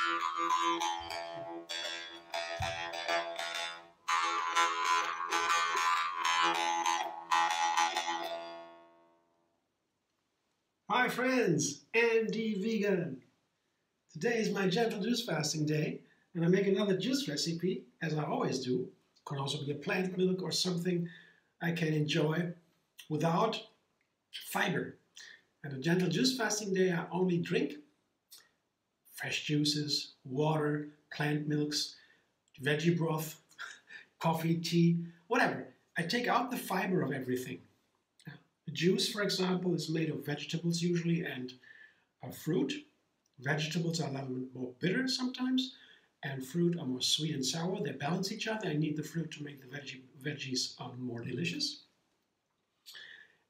Hi friends, Andy Vegan. Today is my gentle juice fasting day, and I make another juice recipe, as I always do. Could also be a plant milk or something I can enjoy without fiber. And a gentle juice fasting day, I only drink fresh juices, water, plant milks, veggie broth, coffee, tea, whatever. I take out the fiber of everything. The juice, for example, is made of vegetables usually and fruit. Vegetables are a little bit more bitter sometimes, and fruit are more sweet and sour. They balance each other. I need the fruit to make the veggies more delicious.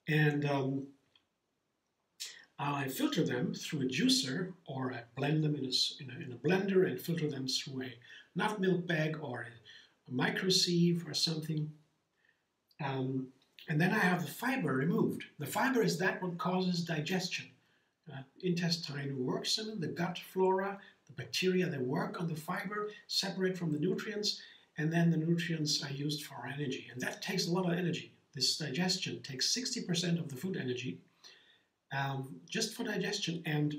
And I filter them through a juicer, or I blend them in a blender and filter them through a nut milk bag or a micro sieve or something. And then I have the fiber removed. The fiber is that what causes digestion. Intestine works in it, the gut flora, the bacteria that work on the fiber, separate from the nutrients, and then the nutrients are used for energy. And that takes a lot of energy. This digestion takes 60% of the food energy just for digestion. And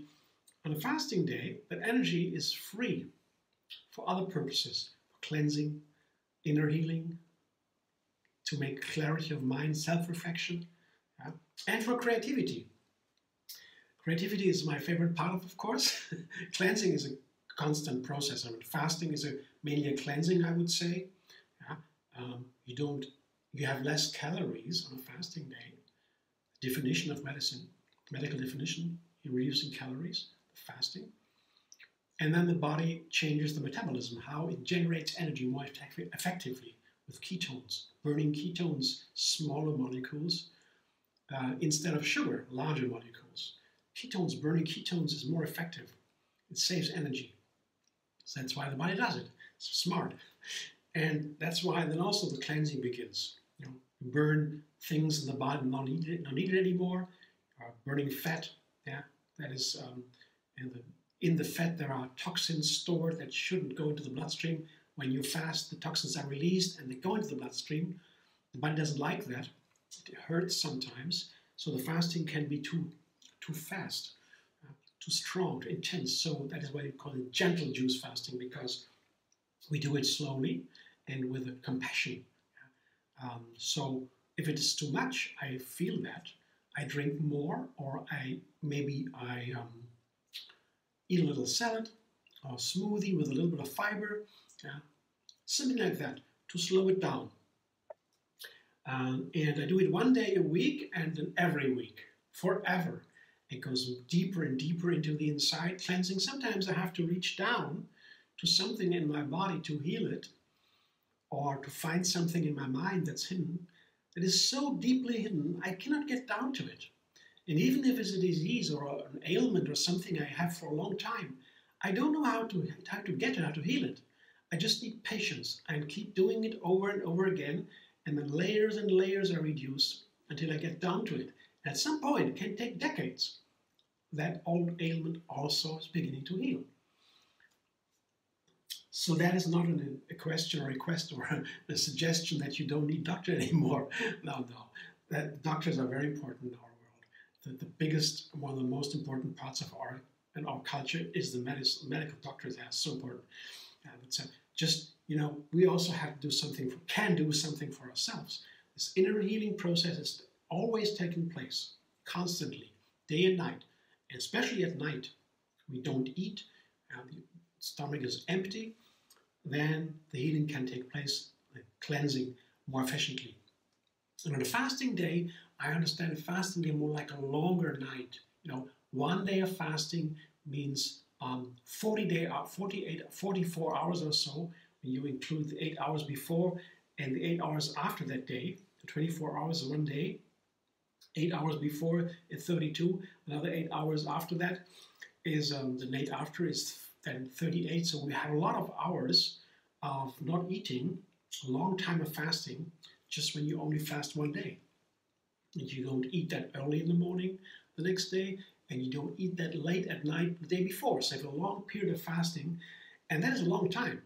on a fasting day, that energy is free for other purposes, for cleansing, inner healing, to make clarity of mind, self-reflection, and for creativity. Creativity is my favorite part of course. Cleansing is a constant process. I mean, fasting is mainly a cleansing, I would say. You have less calories on a fasting day. The definition of medicine, medical definition, you're reducing calories, fasting. And then the body changes the metabolism, how it generates energy more effectively with ketones, burning ketones, smaller molecules, instead of sugar, larger molecules. Burning ketones is more effective. It saves energy. So that's why the body does it. It's smart. And that's why then also the cleansing begins. You burn things in the body not needed anymore. Burning fat, that is, in the fat there are toxins stored that shouldn't go into the bloodstream. When you fast, the toxins are released and they go into the bloodstream. The body doesn't like that. It hurts sometimes. So the fasting can be too fast, too strong, too intense. So that is why we call it gentle juice fasting, because we do it slowly and with compassion. So if it is too much, I feel that, I drink more, or maybe I eat a little salad or smoothie with a little bit of fiber. Something like that, to slow it down. And I do it one day a week and then every week, forever. It goes deeper and deeper into the inside, cleansing. Sometimes I have to reach down to something in my body to heal it, or to find something in my mind that's hidden, that is so deeply hidden, I cannot get down to it. And even if it's a disease or an ailment or something I have for a long time, I don't know how to get it, how to heal it. I just need patience and keep doing it over and over again, and then layers and layers are reduced until I get down to it. At some point, it can take decades. That old ailment also is beginning to heal. So that is not a question or request or a suggestion that you don't need doctor anymore. No. That doctors are very important in our world. The biggest, one of the most important parts of our culture is the medical doctors. They are so important. We also have to do something, can do something for ourselves. This inner healing process is always taking place, constantly, day and night. And especially at night, we don't eat, the stomach is empty, then the healing can take place, the cleansing more efficiently. And on a fasting day, I understand fasting day more like a longer night. 1 day of fasting means 44 hours or so, when you include the 8 hours before and the 8 hours after that day. 24 hours is 1 day, 8 hours before is 32, another 8 hours after that is, the night after is then 38. So we have a lot of hours of not eating, a long time of fasting, just when you only fast 1 day. And you don't eat that early in the morning the next day, and you don't eat that late at night the day before. So you have a long period of fasting, and that is a long time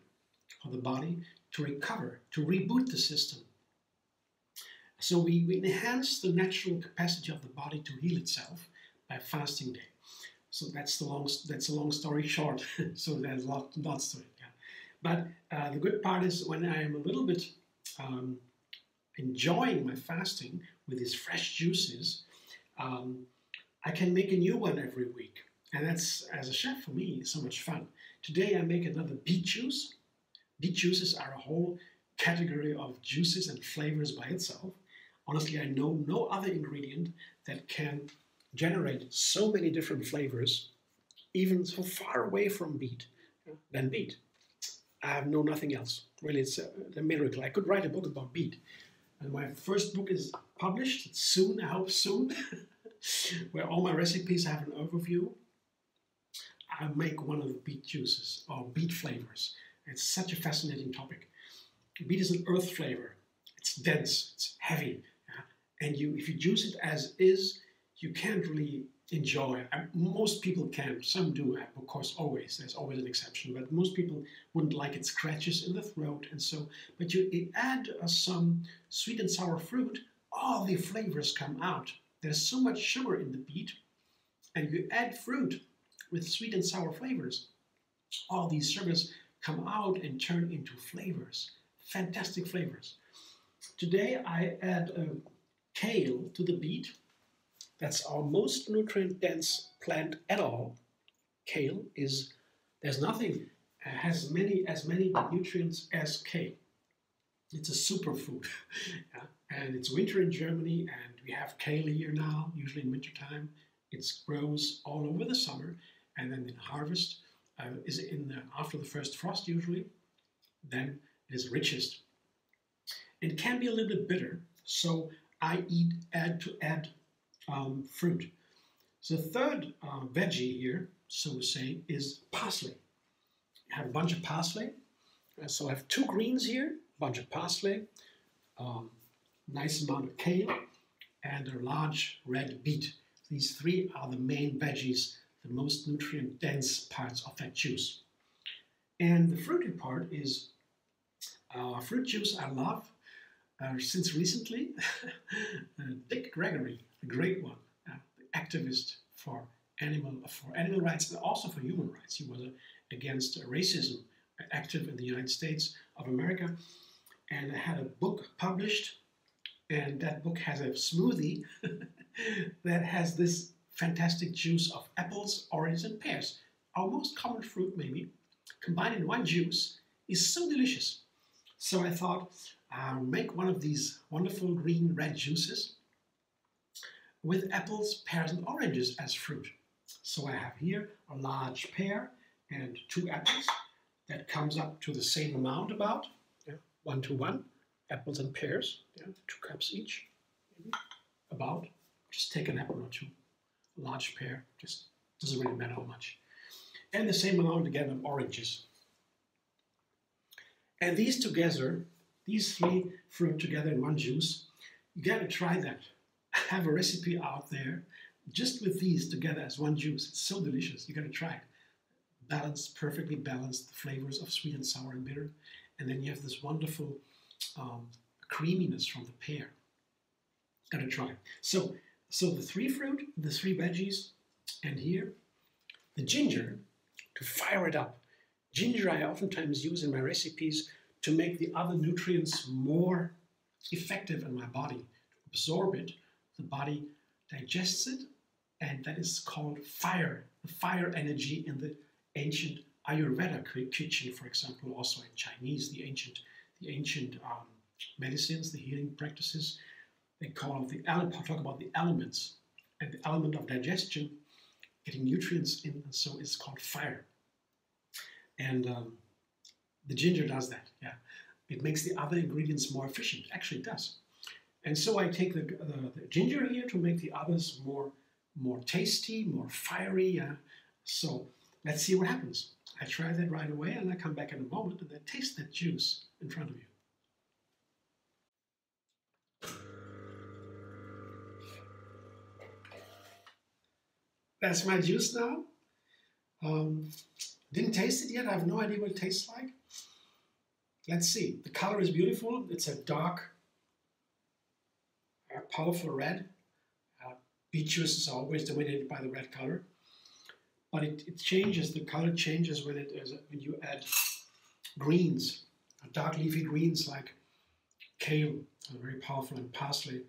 for the body to recover, to reboot the system. So we enhance the natural capacity of the body to heal itself by fasting day. So that's a long story short. So there's lots to it. Yeah. But the good part is when I am a little bit enjoying my fasting with these fresh juices, I can make a new one every week. And that's, as a chef, for me, so much fun. Today I make another beet juice. Beet juices are a whole category of juices and flavors by itself. Honestly, I know no other ingredient that can generate so many different flavors, even so far away from beet, than beet. I know nothing else. Really, it's a miracle. I could write a book about beet. And my first book is published. It's soon, I hope soon, where all my recipes have an overview. I make one of the beet juices, or beet flavors. It's such a fascinating topic. Beet is an earth flavor. It's dense, it's heavy. And if you juice it as is, you can't really enjoy it. Most people can, some do, of course, always. There's always an exception, but most people wouldn't like it. Scratches in the throat, and so. But you add some sweet and sour fruit, all the flavors come out. There's so much sugar in the beet, and you add fruit with sweet and sour flavors. All these sugars come out and turn into flavors, fantastic flavors. Today I add kale to the beet. That's our most nutrient-dense plant at all. Kale there's nothing has as many nutrients as kale. It's a superfood. Yeah? And it's winter in Germany, and we have kale here now, usually in wintertime. It grows all over the summer, and then the harvest is after the first frost usually. Then it is richest. It can be a little bit bitter, so I add fruit. So the third veggie here, so to say, is parsley. I have a bunch of parsley. So I have 2 greens here, a bunch of parsley, nice amount of kale, and a large red beet. These 3 are the main veggies, the most nutrient-dense parts of that juice. And the fruity part is fruit juice I love since recently. Dick Gregory, the great one, the activist for animal rights and also for human rights. He was against racism, active in the United States of America, and had a book published, and that book has a smoothie that has this fantastic juice of apples, oranges, and pears. Our most common fruit, maybe, combined in one juice, is so delicious. So I thought, I'll make one of these wonderful green-red juices with apples, pears, and oranges as fruit. So I have here a large pear and 2 apples. That comes up to the same amount about, 1 to 1, apples and pears, 2 cups each, maybe, about. Just take an apple or 2. A large pear, just doesn't really matter how much. And the same amount again of oranges. And these together, these 3 fruit together in one juice, you gotta try that. I have a recipe out there just with these together as one juice. It's so delicious, you gotta try it. Balanced, perfectly balanced, the flavors of sweet and sour and bitter. And then you have this wonderful creaminess from the pear. Gotta try it. So the 3 fruit, the 3 veggies, and here, the ginger to fire it up. Ginger I oftentimes use in my recipes to make the other nutrients more effective in my body. To absorb it, the body digests it, and that is called fire, the fire energy in the ancient Ayurveda kitchen, for example, also in Chinese, the ancient medicines, the healing practices. They talk about the elements, and the element of digestion, getting nutrients in, and so it's called fire. And the ginger does that, yeah. It makes the other ingredients more efficient. Actually, it does. And so I take the ginger here to make the others more tasty, more fiery. Yeah. So let's see what happens. I try that right away, and I come back in a moment and I taste that juice in front of you. that's my juice now. Didn't taste it yet. I have no idea what it tastes like. Let's see. The color is beautiful. It's a dark, powerful red. Beet juice is always dominated by the red color. But it changes, the color changes when you add greens, dark leafy greens like kale, very powerful, and parsley.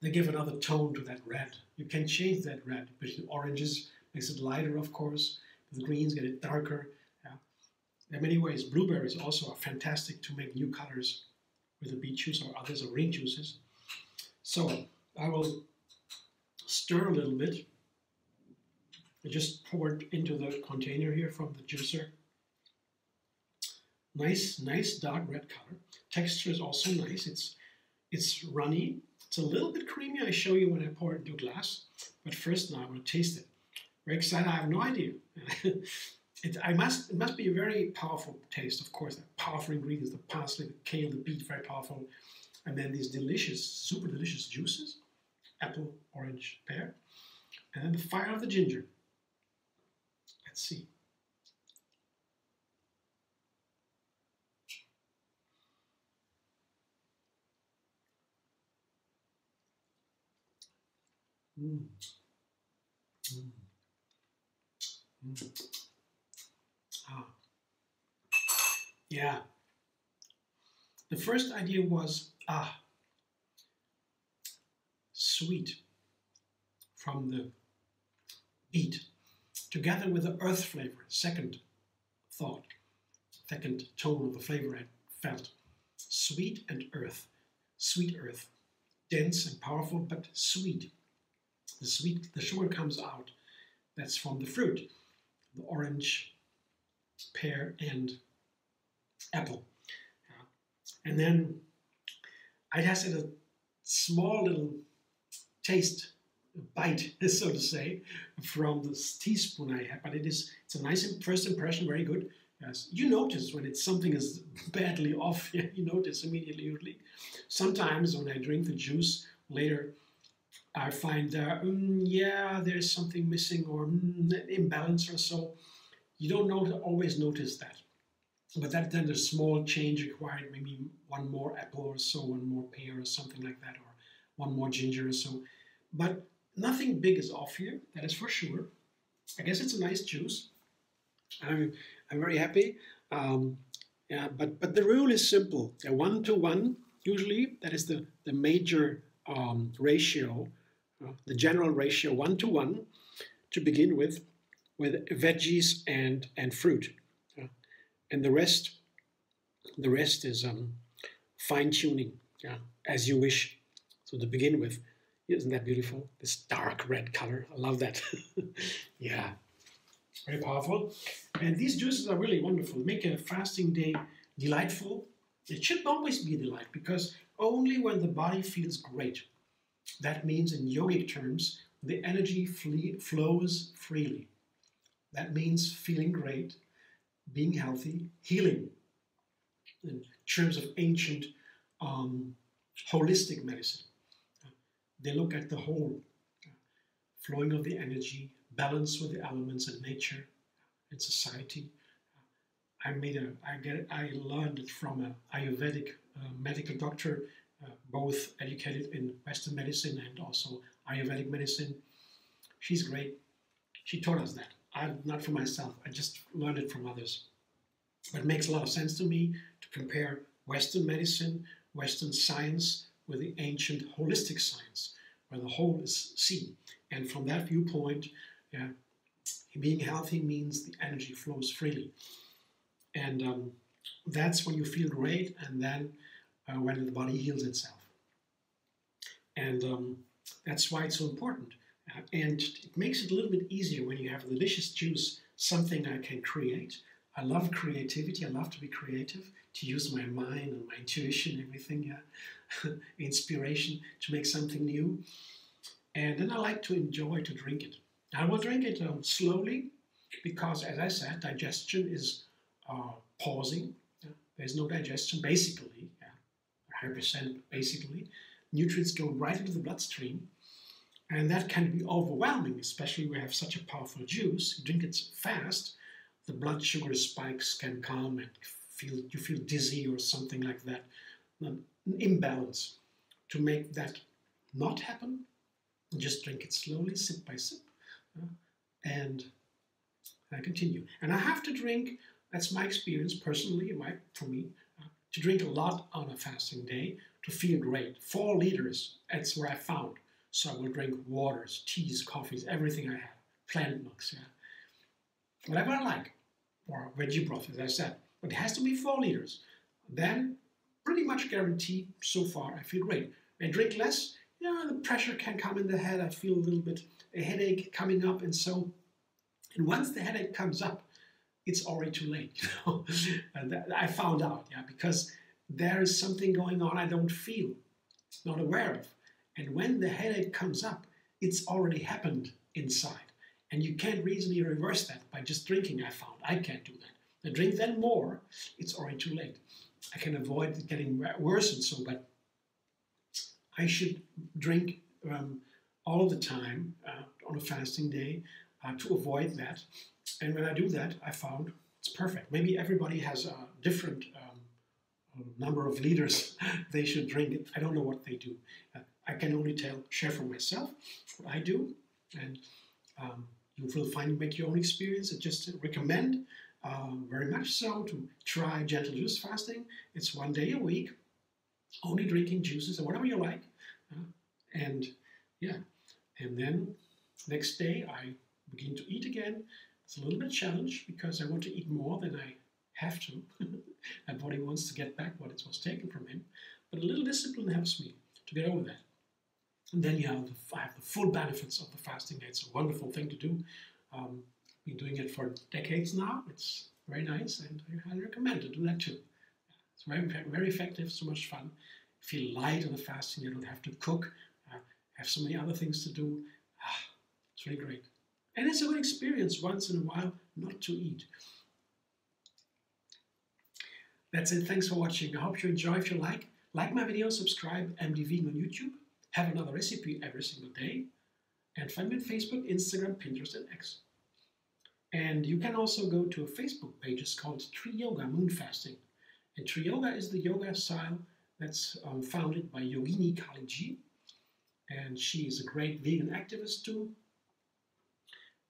They give another tone to that red. You can change that red. With the oranges, makes it lighter, of course. The greens get it darker. Yeah. There are many ways. Blueberries also are fantastic to make new colors with the beet juice or others, or green juices. So I will stir a little bit. I just poured into the container here from the juicer. Nice dark red color. Texture is also nice. It's runny. It's a little bit creamy. I show you when I pour it into a glass. But first now I want to taste it. Very excited. I have no idea. It must be a very powerful taste, of course. The powerful ingredients, the parsley, the kale, the beet, very powerful. And then these delicious, super delicious juices. Apple, orange, pear. And then the fire of the ginger. Let's see. Yeah. The first idea was, sweet from the beet, together with the earth flavor. Second thought, second tone of the flavor I felt. Sweet and earth. Sweet earth. Dense and powerful, but sweet. The sugar comes out. That's from the fruit. The orange, pear, and apple. And then I just had a small little taste, bite, so to say, from this teaspoon I had. But it's a nice first impression, very good. Yes. You notice when something is badly off, you notice immediately. Sometimes when I drink the juice later, I find, there's something missing or imbalance or so. You don't always notice that. But that then a small change required, maybe one more apple or so, one more pear or something like that, or one more ginger or so. But nothing big is off here, that is for sure. I guess it's a nice juice. I'm very happy. But the rule is simple. 1-to-1, usually, that is the major ratio, the general ratio, 1-to-1 to begin with veggies and fruit. And the rest is fine-tuning, as you wish. So to begin with, isn't that beautiful? This dark red color, I love that. Yeah, very powerful. And these juices are really wonderful. Make a fasting day delightful. It should always be a delight, because only when the body feels great, that means in yogic terms, the energy flows freely. That means feeling great, being healthy, healing. In terms of ancient holistic medicine, they look at the whole, flowing of the energy, balance with the elements and nature and society. I learned it from an Ayurvedic medical doctor, both educated in Western medicine and also Ayurvedic medicine. She's great. She taught us that. Not for myself, I just learned it from others. But it makes a lot of sense to me to compare Western medicine, Western science with the ancient holistic science, where the whole is seen. And from that viewpoint, being healthy means the energy flows freely. And that's when you feel great, and then when the body heals itself. And that's why it's so important. And it makes it a little bit easier when you have a delicious juice, something I can create. I love creativity. I love to be creative, to use my mind and my intuition, everything, inspiration to make something new. And then I like to enjoy to drink it. I will drink it slowly because, as I said, digestion is pausing. There's no digestion, basically, 100% basically. Nutrients go right into the bloodstream. And that can be overwhelming, especially when you have such a powerful juice. You drink it fast, the blood sugar spikes can come and you feel dizzy or something like that. An imbalance. To make that not happen, just drink it slowly, sip by sip, and I continue. And I have to drink, that's my experience personally, for me, to drink a lot on a fasting day to feel great. 4 liters, that's where I found. So I will drink waters, teas, coffees, everything I have, plant milks, whatever I like, or veggie broth, as I said. But it has to be 4 liters. Then, pretty much guaranteed, so far, I feel great. I drink less, the pressure can come in the head. I feel a little bit a headache coming up, and once the headache comes up, it's already too late. And I found out, because there is something going on I don't feel, not aware of. And when the headache comes up, it's already happened inside. And you can't reasonably reverse that by just drinking, I found. I can't do that. I drink then more, it's already too late. I can avoid it getting worse and so, but I should drink all of the time on a fasting day to avoid that. And when I do that, I found it's perfect. Maybe everybody has a different number of liters they should drink it. I don't know what they do. I can only share for myself what I do, and you will make your own experience. I just recommend very much so to try Gentle Juicefasting. It's 1 day a week, only drinking juices or whatever you like, and then next day I begin to eat again. It's a little bit challenge because I want to eat more than I have to. My body wants to get back what it was taken from him, but a little discipline helps me to get over that. And then I have the full benefits of the fasting day. It's a wonderful thing to do. Been doing it for decades now. It's very nice, and I highly recommend to do that too. It's very, very effective, so much fun. Feel light on the fasting. You don't have to cook. Have so many other things to do. It's really great. And it's a good experience once in a while not to eat. That's it. Thanks for watching. I hope you enjoy. If you like my video, subscribe, MD Vegan on YouTube. Have another recipe every single day. And find me on Facebook, Instagram, Pinterest, and X. And you can also go to a Facebook page. It's called TriYoga Moon Fasting. And TriYoga is the yoga style that's founded by Yogini Kaliji. And she is a great vegan activist too.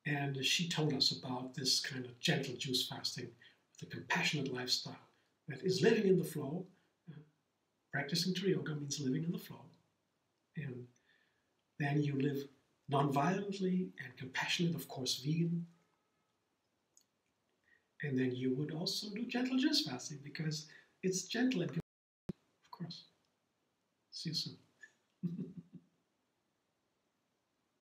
And she told us about this kind of gentle juice fasting, the compassionate lifestyle that is living in the flow. Practicing TriYoga means living in the flow. And then you live non-violently and compassionate, of course, vegan. And then you would also do gentle juice fasting because it's gentle and good, of course. See you soon.